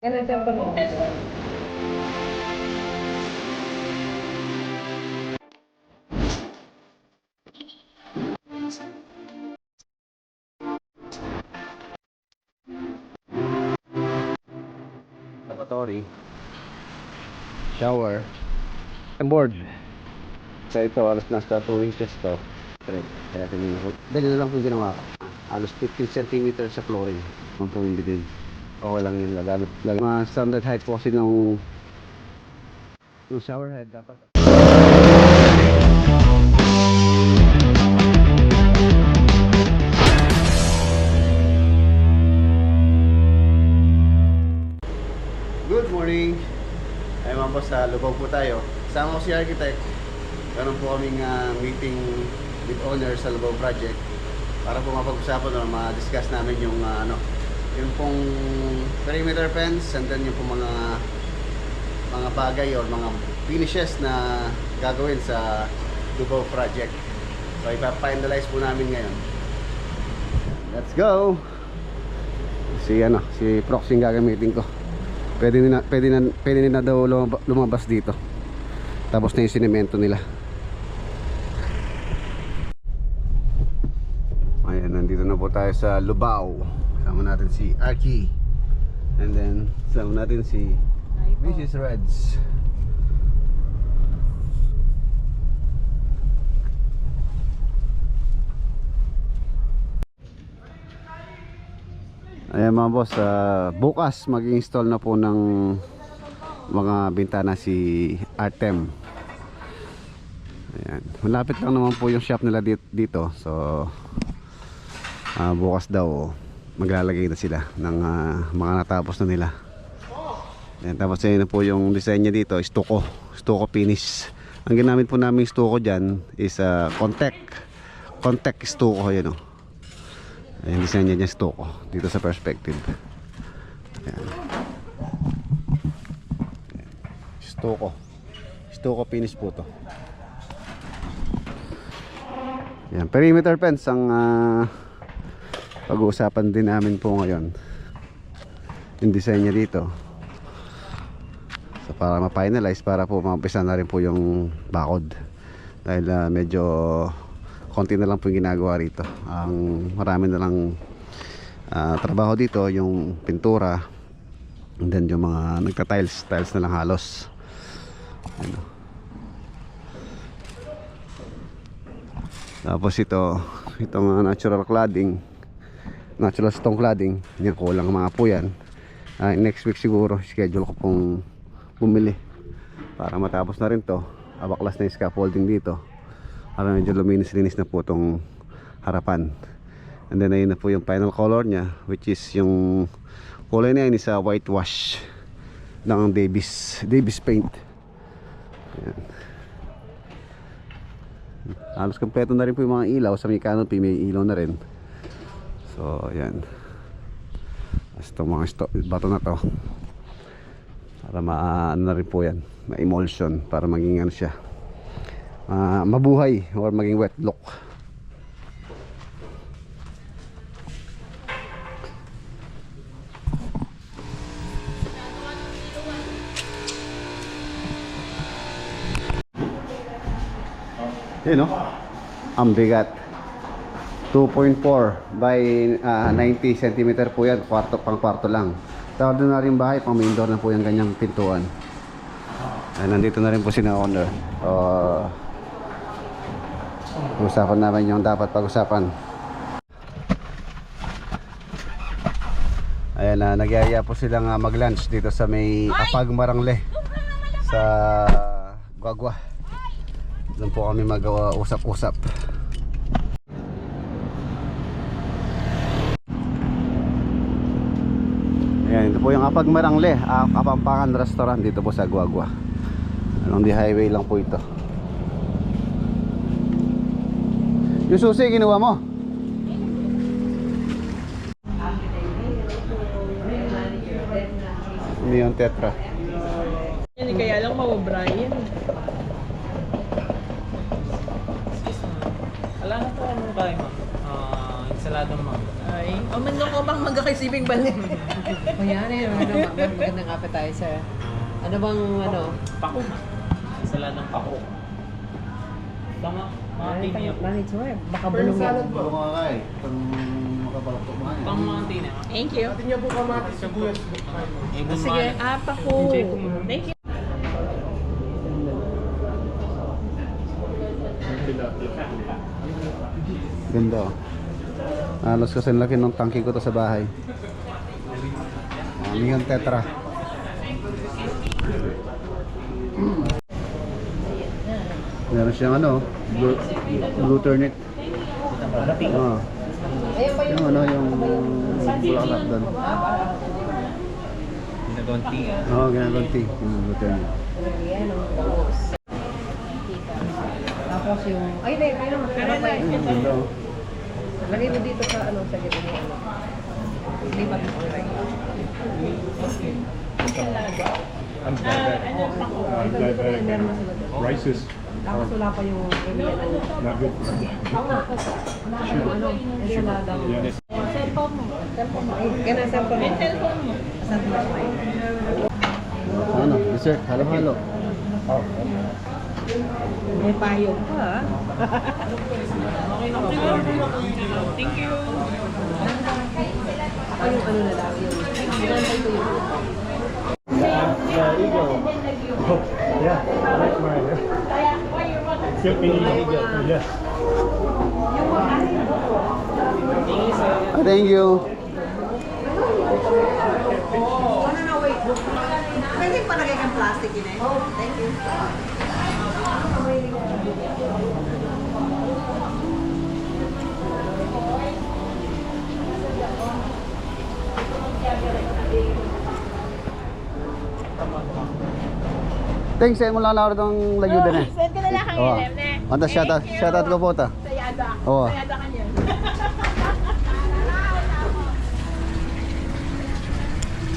Ganun siya pa. Lavatory, shower, and board. So ito, alas nasa 2 inches to. Kaya dali na lang kung ginawa ko. Alos 15 cm sa flooring. Kung tumindi din. Okay lang yun. Lagamit. Mga standard height po kasi ng shower head dapat. Good morning! Ay mga boss, sa Lubao po tayo. Kasama ko si Architect. Meron po kaming meeting with owner sa Lubao Project para po mapag-usapan o ma-discuss namin yung yung pong perimeter fence and then yung pong mga bagay o mga finishes na gagawin sa Lubao Project. So ipa-finalize po namin ngayon. Let's go! Si Proxy gagamitin ko. Pwede na daw lumabas dito. Tapos na yung sinemento nila. Ayan, nandito na po tayo sa Lubao. Kasama natin si Archie. And then, kasama natin si Mrs. Reds. Ayan mga boss, bukas mag-install na po ng mga bintana si Artem. Ayan. Malapit lang naman po yung shop nila dito. So bukas daw maglalagay na sila ng mga natapos na nila. Ayan, tapos yun na po yung design niya dito, stucco finish. Ang ginamit po namin stucco dyan is contact stucco. Ayan o. Ayan, design niya dyan stucco dito sa perspective. Ayan. Stucco finish po to. Ayan, perimeter fence ang pag-uusapan din namin po ngayon. Yung design niya dito. So para ma-finalize, para po mampisa na rin po yung bakod. Dahil medyo konti na lang po yung ginagawa rito. Ang marami na lang trabaho dito, yung pintura, and then yung mga tiles na lang halos. Ano. Tapos itong natural cladding, natural stone cladding, yan, kulang mga po yan. Next week siguro schedule ko pong bumili para matapos na rin to. Abaklas na yung scaffolding dito para medyo luminis-linis na po itong harapan. And then ayun na po yung final color nya, which is yung kulay na yun is whitewash ng Davis paint. Ayan. Halos kompleto na rin po yung mga ilaw. Sa may canopy may ilaw na rin. So ayan, itong mga bato na to para maano na rin po yan, ma-emulsion para maging ano siya, mabuhay or maging wet look. Yun no, ang bigat 2.4 by 90 cm po yan, pang kwarto lang. Sa ordinary bahay, pang main door na po yung ganyang pintuan. Ay, nandito na rin po si na-owner. Usapan namin yung dapat pag-usapan. Ayan na, nagyaya po silang mag-lunch dito sa may Apag Marangle sa Guagua. Doon po kami mag-usap-usap. Ayan, ito po yung Apag Marangle, Kapampangan Restaurant dito po sa Guagua. Along the highway lang po ito. Yung susi, ginawa mo? Ano yung tetra? Yan, kaya lang mawabra yan. Saladong mango. Ay, o man ko bang magkakisiping balik. O yan eh, magandang appetizer. Ano bang ano? Pako. Saladong pako. Tama. Mga tinya. Manage mo eh. Baka bulong yan. Bulong ka kay. Pang makabalaktok mo yan. Pang mga tinya. Thank you. Ibon Sige, apa ko. Thank you. Ganda oh. Alos kasi ang laki ng tangke ko to sa bahay. Neon Tetra. Meron siyang ano, Gluternet. Oh. Yung ano, yung bulaklak doon. Ginagawang tea. Oo, ginagawang tea. Yung Gluternet. Yan, ang tapos. Tapos yung... Ay, hindi, ay naman. Ganda oh. Lagay mo dito sa ano, sa gitna. Hindi pa dito rin. Rices, Tapos wala pa yung Korean. not good. Wala pa yung ano, ensalada mo. Yeah, this- Cellphone mo. Cellphone mo. Ay, ganun cellphone mo. Yung cellphone mo. Asan mo siya? Ano, dessert, halo-halo. May payo pa. Thank you. Ay, yung ano na lang. Yung pinantay ko yung Yeah, I like mine. Philippine eagle. Yes. Thank you. Pwede pa lagay kang plastic yun eh. Thank you. Thanks, send mo lang na itong lagyo din eh. Send ko na lang ang Oo. ilim na. Anta, shoutout ko po ta. Sayada. Oo. Sayada ka niyan.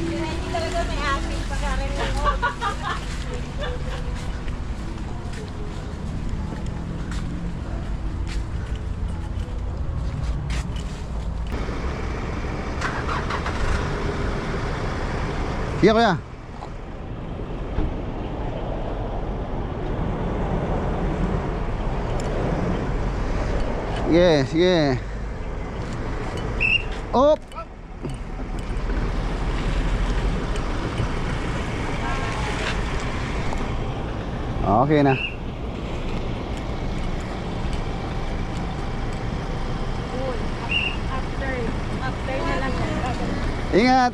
Hindi talaga may ating pagkarin mo. Iya kuya. Yes, yeah. Op. Okay na. After na lang yan. Ingat.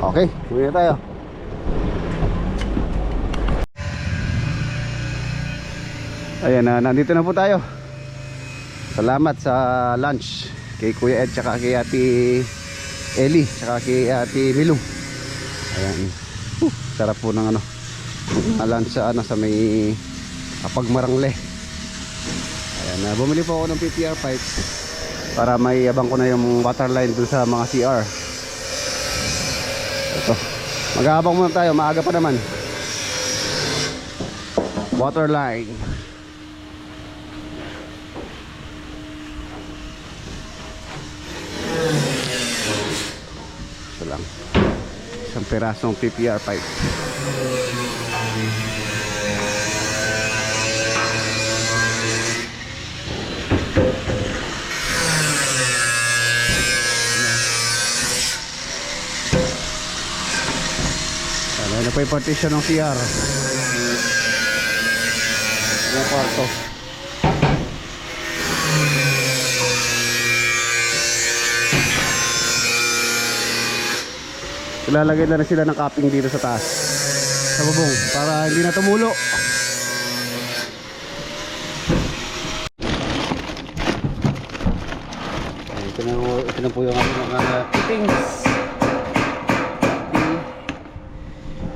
Okay, uwi na tayo. Ayan na, nandito na po tayo. Salamat sa lunch kay Kuya Ed, tsaka kay Ate Ellie, tsaka kay Ate Milu. Ayan. Sarap po ng ano, lunch sa ano, sa may Pagmarangle. Ayan, bumili po ako ng PPR pipes para may abang ko na yung water line dun sa mga CR. Ito, mag-aabang muna tayo, maaga pa naman. Water line. Ito lang, isang pirasong PPR pipe. Ano pa yung partition ng CR? Yung kwarto. Ilalagay na rin sila ng capping dito sa taas, sa bubong, para hindi na tumulo. Ito na po yung mga fittings.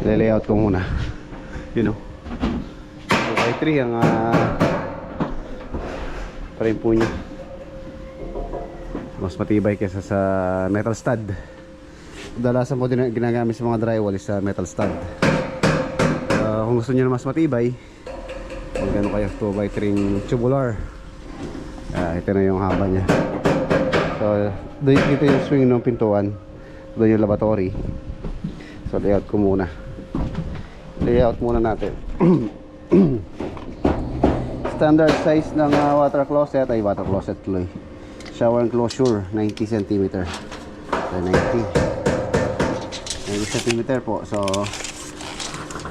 Layout ko muna. You know, 2x3 ang frame po niya. Mas matibay kaysa sa metal stud. Dalasan po din ginagamit sa mga drywall is metal stud. kung gusto niyo na mas matibay, magano kayo 2x3 tubular. Ito na yung haba niya. So dito yung swing ng pintuan, doon yung lavatory. So layout ko muna. Layout muna natin. Standard size ng water closet ay water closet tuloy. Shower enclosure 90 cm. 90 cm po. So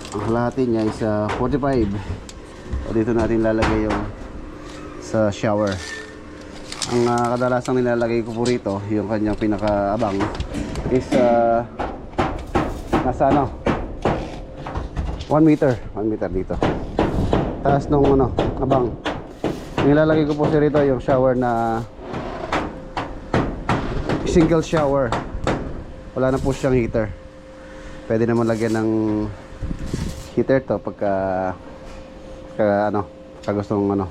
ang halati niya is 45. O dito natin lalagay yung sa shower. Ang kadalasang nilalagay ko po rito, yung kanyang pinakaabang is nasa 1 meter dito. Taas nung abang. Nilalagay ko po siya rito yung shower na single shower. Wala na po siyang heater. Pwede naman lagyan ng heater to pagka gustong na lang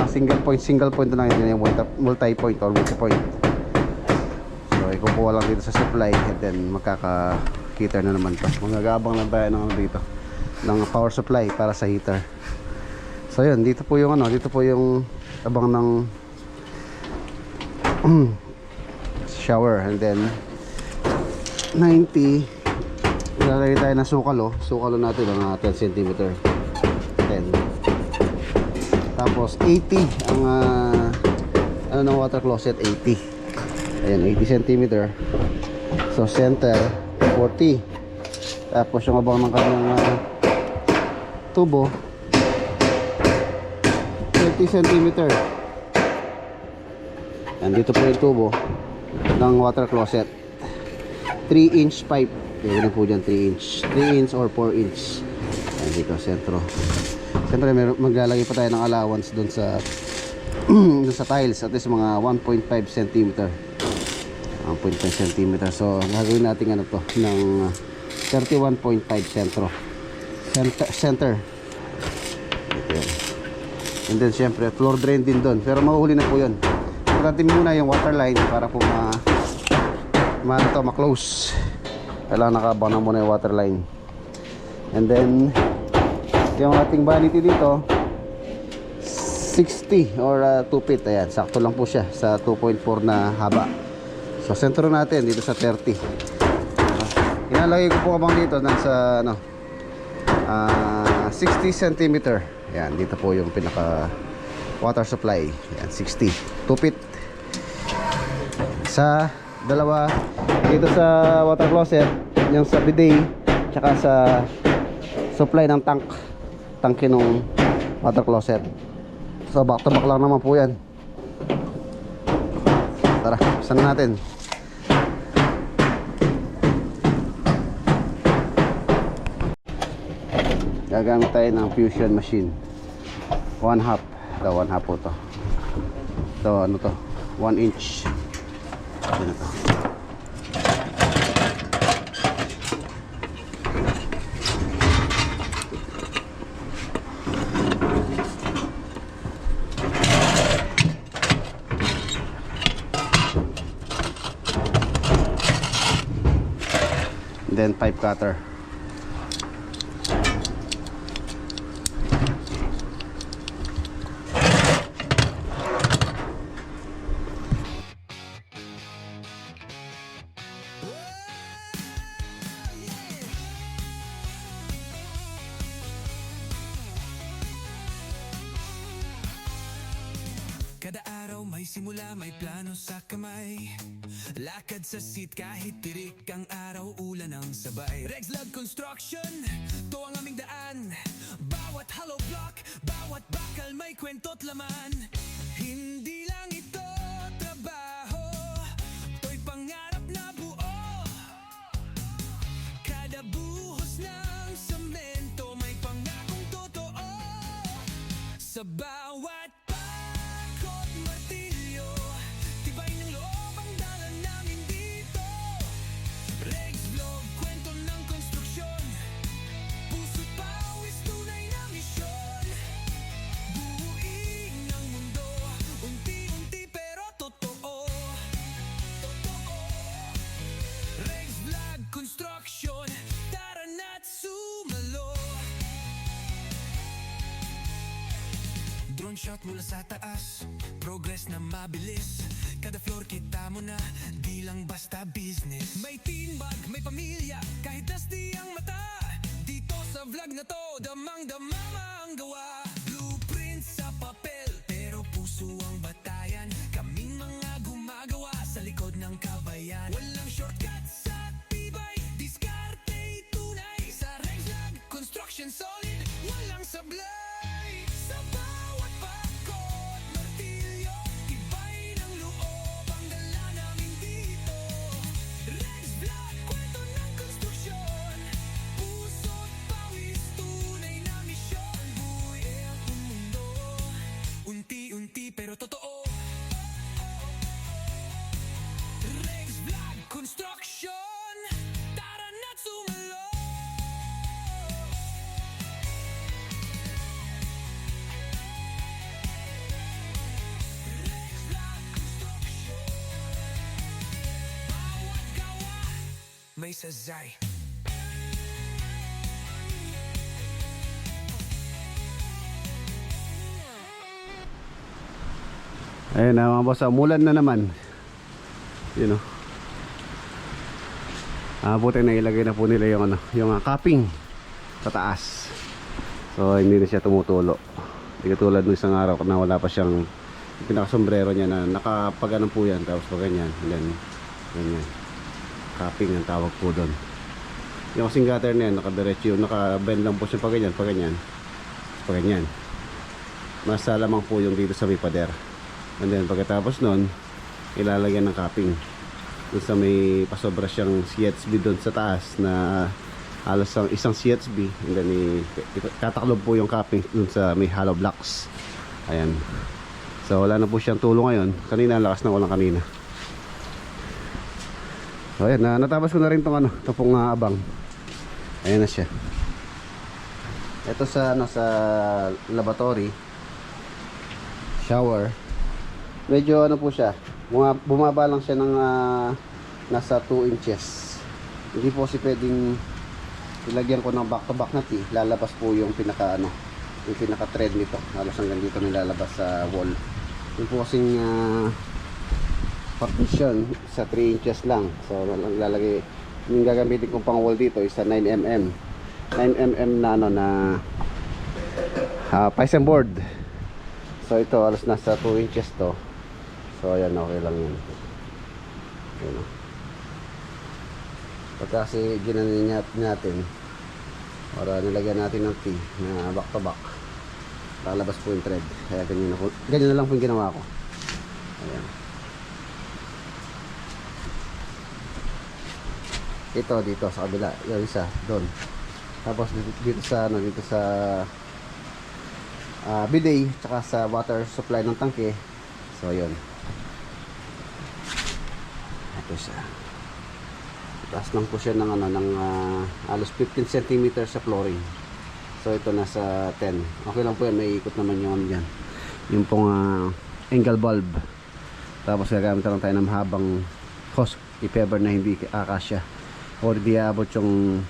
single point na lang, hindi yung multi-point or multi-point. So ikukuha lang dito sa supply and then magkaka heater na naman to. Magagabang lang tayo dito ng power supply para sa heater. So yun, dito po yung abang ng shower, and then 90 ilalagay tayo ng sukalo natin ng 10 cm 10. Tapos 80 ang ng water closet, 80. Ayan, 80 cm. So center 40. Tapos yung abang ng kanyang tubo 30 cm. And dito po yung tubo ng water closet, 3-inch pipe. Pwede po dyan 3 inch or 4 inch. Ayan, dito sentro. Siyempre maglalagay pa tayo ng allowance dun sa dun sa tiles, at least mga 1.5 cm. 1.5 cm. So gagawin natin to ng 31.5 center. Okay. And then syempre floor drain din doon, pero mahuhuli na po yun. Pagdating muna yung water line para po ma-close. Kailangan nakabang na muna yung water line. And then yung ating vanity dito 60 or 2 feet. Ayan, sakto lang po siya sa 2.4 na haba. So sentro natin dito sa 30. Inalagay ko po abang dito nasa 60 cm. Ayan, dito po yung pinaka water supply. Ayan, 60, 2 feet. Sa dalawa dito sa water closet, yung sa bidet, tsaka sa supply ng tangke ng water closet. So back to back lang naman po yan. Tara, buksan na natin. Gagamit tayo ng fusion machine 1/2. Ito 1/2 po to. Ito 1 inch. Ito na to. Then pipe cutter. Kada araw may simula, may plano sa kamay. Lakad sa seat kahit tirik ang araw, ulan ang sabay. Rexlab Construction, to ang aming daan. Bawat hollow block, bawat bakal may kwento't laman. Hindi lang ito trabaho, to'y pangarap na buo. Kada buhos ng semento may pangakong totoo. Sa bawat pakot martilyo, tibay ng loob ang dala namin dito. Rexblog, kwento ng konstruksyon, puso't pawis, tunay na misyon. Buuin ang shot mula sa taas, progress na mabilis. Kada floor kita mo na, di lang basta business. May team bag, may pamilya, kahit dusty ang mata. Dito sa vlog na to, damang-dama ang gawa. Blueprint sa papel, pero puso ang batayan. Kaming mga gumagawa sa likod ng kabayan. Walang shortcut sa tibay, diskarte tunay. Sa Rexlag Construction solid, walang sablay. Sa bawat bakod, martilyo, tibay ng loob ang dala namin dito. Rexlag, kwento ng konstruksyon, puso't pawis, tunay na misyon. Buhay ang mundo, unti-unti pero totoo. Rexlag Construction, tara na't sumalo. Rexlag Construction, bawat gawa may sazay. Ayun na mga boss, umulan na naman. Yun o. Buti na ilagay na po nila yung ano, yung capping sa taas. So hindi na siya tumutulo. Hindi katulad nung isang araw na wala pa siyang pinakasombrero niya na nakapagano po yan. Tapos pa ganyan. Then, ganyan. Capping ang tawag po doon. Yung kasing gutter na yan, nakadiretso yun. Nakabend lang po siya pa ganyan, pa ganyan. Pa ganyan. Mas lamang po yung dito sa may pader. And then pagkatapos nun, ilalagyan ng capping. Doon sa may pasobra siyang CHB doon sa taas na halos isang CHB. And then tataklob po yung capping doon sa may hollow blocks. Ayan. So wala na po siyang tulo ngayon. Kanina lakas na walang kanina. So ayan, natapos ko na rin itong ano, ito pong abang. Ayan na siya. Ito sa ano, sa lavatory, shower. Medyo ano po siya, bumaba lang siya ng nasa 2 inches. Hindi po kasi pwedeng ilagyan ko ng back to back na T. Lalabas po yung pinaka ano, yung pinaka thread nito. Halos hanggang dito nilalabas sa wall. Yung po kasing partition sa 3 inches lang. So lalagay, yung gagamitin kong pang wall dito is sa 9mm. 9mm na ano na Python board. So ito halos nasa 2 inches to. So ayan, okay lang yun. Ayan o. Pagka kasi ginanin natin, para nilagyan natin ng T na back to back, lalabas po yung thread. Kaya ganyan na lang po yung ginawa ko. Ayan. Ito dito sa kabila, yung isa doon. Tapos dito sa ano, dito sa bidet, tsaka sa water supply ng tangke. So ayun. Ito siya. Taas lang po siya ng ano, ng halos 15 cm sa flooring. So ito nasa 10. Okay lang po yan, may ikot naman yung ano dyan. Yung pong angle bulb. Tapos gagamit lang tayo ng mahabang hose if ever na hindi akasya. Or di abot yung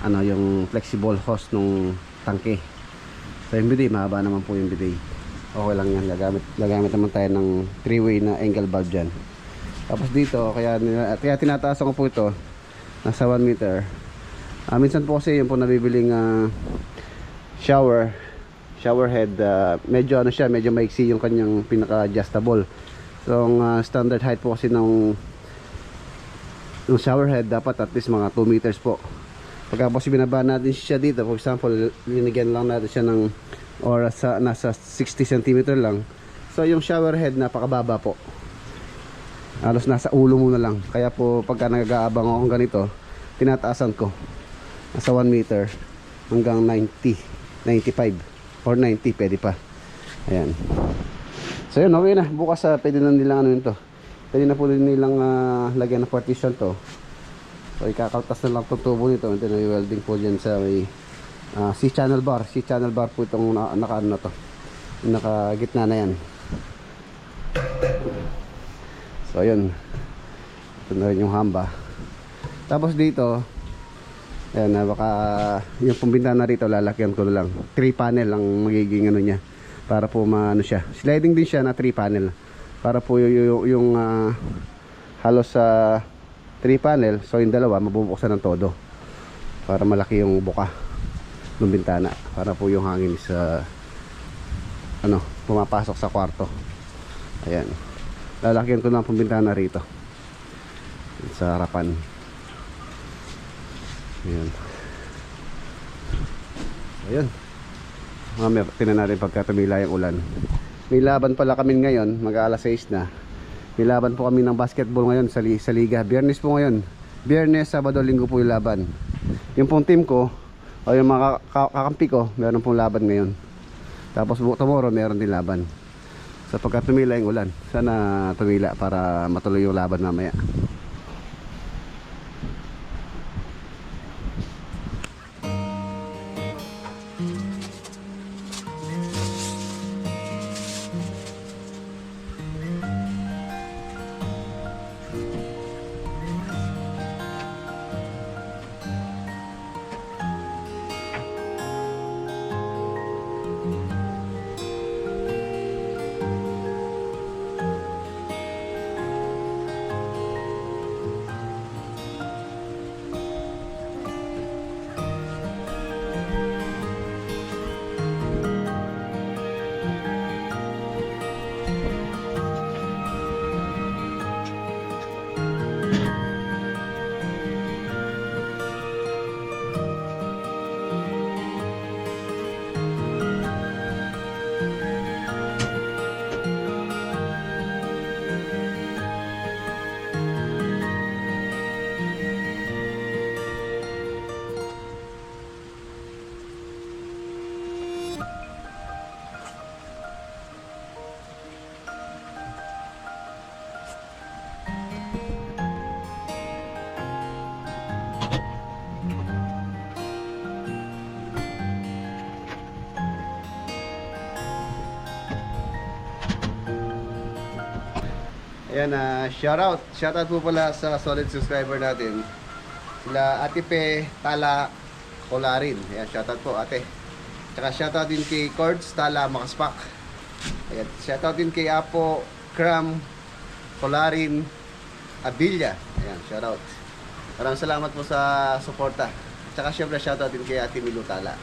ano, yung flexible hose nung tangke. So yung bidet, mahaba naman po yung bidet. Okay lang yan, gagamit naman tayo ng 3-way na angle bulb dyan. Tapos dito, kaya tinataas ko po ito, nasa 1 meter. Minsan po kasi yung po nabibiling shower head, medyo ano siya, medyo maiksi yung kanyang pinaka adjustable. So ang standard height po kasi ng shower head dapat at least mga 2 meters po. Pagka po binaba natin siya dito, for example, linigyan lang natin siya ng or nasa 60 cm lang. So yung shower head napakababa po. Halos nasa ulo mo na lang. Kaya po pagka nag-aabang ako ganito, tinataasan ko. Nasa 1 meter hanggang 90, 95 or 90 pwede pa. Ayan. So yun, okay na. Bukas pwede na nilang ano yun to. Pwede na po din nilang lagyan ng partition to. So ikakaltas na lang itong tubo nito. And then welding po dyan sa may C-channel bar. C-channel bar po itong naka-ano na to. Naka-gitna na yan. So ayun. Ito na rin yung hamba. Tapos dito, ayan, baka yung pumbintana rito lalakyan ko na lang. 3 panel ang magiging ano niya. para po maano siya. Sliding din siya na 3 panel. Para po yung halos sa 3 panel, so yung dalawa mabubuksan ng todo. Para malaki yung buka ng bintana, para po yung hangin sa pumapasok sa kwarto. Ayan. Lalakyan ko lang pong bintana rito sa harapan. Ayan. Ayun. Tingnan natin pagka tumila yung ulan. May laban pala kami ngayon, mag-alas 6 na. May laban po kami ng basketball ngayon sa liga. Biyernes po ngayon. Biyernes, Sabado, Linggo po yung laban. Yung pong team ko, o yung mga kakampi ko, meron pong laban ngayon. Tapos tomorrow meron din laban. So pagka tumila yung ulan, sana tumila para matuloy yung laban mamaya. Ayan, shoutout po pala sa solid subscriber natin. Sila Ate Pe, Tala, Colarin. Ayan, shoutout po ate. Tsaka shoutout din kay Cords, Tala, Makaspak. Ayan, shoutout din kay Apo, Cram, Colarin, Abilia. Ayan, shoutout. Maraming salamat po sa suporta. Tsaka syempre shoutout din kay Ate Milu Tala.